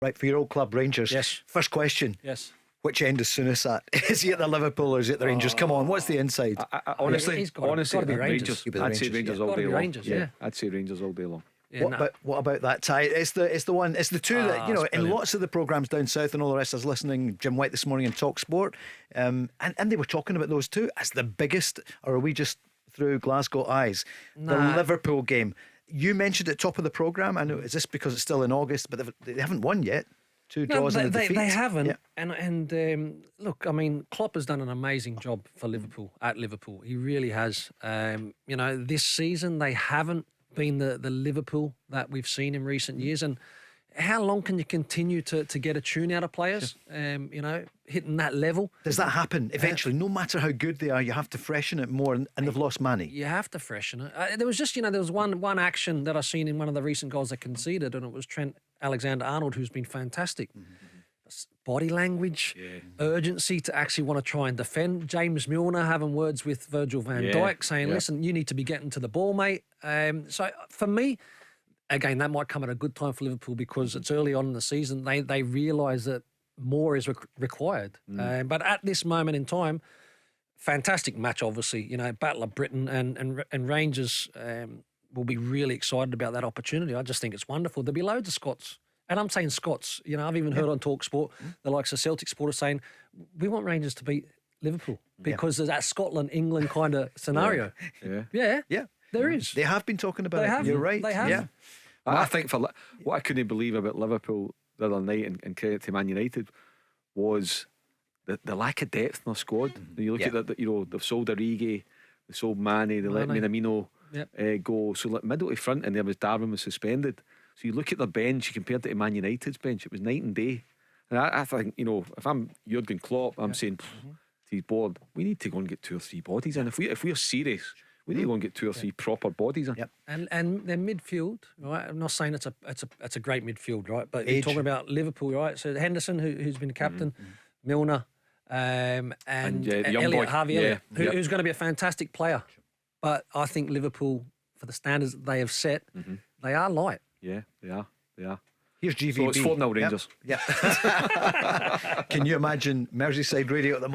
Right, for your old club, Rangers. Yes. First question. Yes. Which end is soonest at? Is he at the Liverpool or is he at the Rangers? Come on, what's the inside? Honestly, He's gotta be Rangers. I'd say Rangers all Gotta day be long. Rangers, yeah. I'd say Rangers all day long. Yeah, What about that tie? It's the one. It's the two that it's in brilliant. lots of the programmes down south and all the rest. I was listening Jim White this morning in Talk Sport, and they were talking about those two as the biggest. Or are we just through Glasgow eyes? The Liverpool game. You mentioned at top of the programme. I know. Is this because it's still in August? But they haven't won yet. Two draws and a defeat. They haven't. Yeah. And look, I mean, Klopp has done an amazing job for Liverpool at Liverpool. He really has. This season they haven't been the Liverpool that we've seen in recent years. And how long can you continue to get a tune out of players? Hitting that level. Does that happen eventually? No matter how good they are, you have to freshen it more, and they've lost money. You have to freshen it. There was just, there was one action that I seen in one of the recent goals they conceded, and it was Trent Alexander-Arnold, who's been fantastic. Body language, urgency to actually want to try and defend. James Milner having words with Virgil van Dijk saying, listen, you need to be getting to the ball, mate. So for me, again, that might come at a good time for Liverpool because it's early on in the season. They realise that more is required. But at this moment in time, fantastic match, obviously. Battle of Britain and Rangers will be really excited about that opportunity. I just think it's wonderful. There'll be loads of Scots. And I'm saying Scots. I've even heard on Talk Sport, the likes of Celtic supporters saying, we want Rangers to beat Liverpool because there's that Scotland-England kind of scenario. Yeah. There is. They have been talking about They it. have. You're right. They have. Yeah. I think what I couldn't believe about Liverpool the other night, and credit to Man United, was the lack of depth in their squad. You look at that, they've sold Origi, they sold Mane, they let Minamino go. So like middle to front, and there was Darwin was suspended. So you look at their bench, you compared it to Man United's bench, it was night and day. And I think, if I'm Jurgen Klopp, I'm saying to his board, we need to go and get 2 or 3 bodies in. If we're serious, we need to go and get 2 or 3 proper bodies in. Yep. And their midfield, right? I'm not saying it's a great midfield, right? But you're talking about Liverpool, right? So Henderson, who's been captain, Milner, and the young Elliot, boy. Harvey Elliott, who's going to be a fantastic player. But I think Liverpool, for the standards that they have set, they are light. Yeah, they are. Here's GVB. So it's 4-0 Rangers. Can you imagine Merseyside radio at the moment?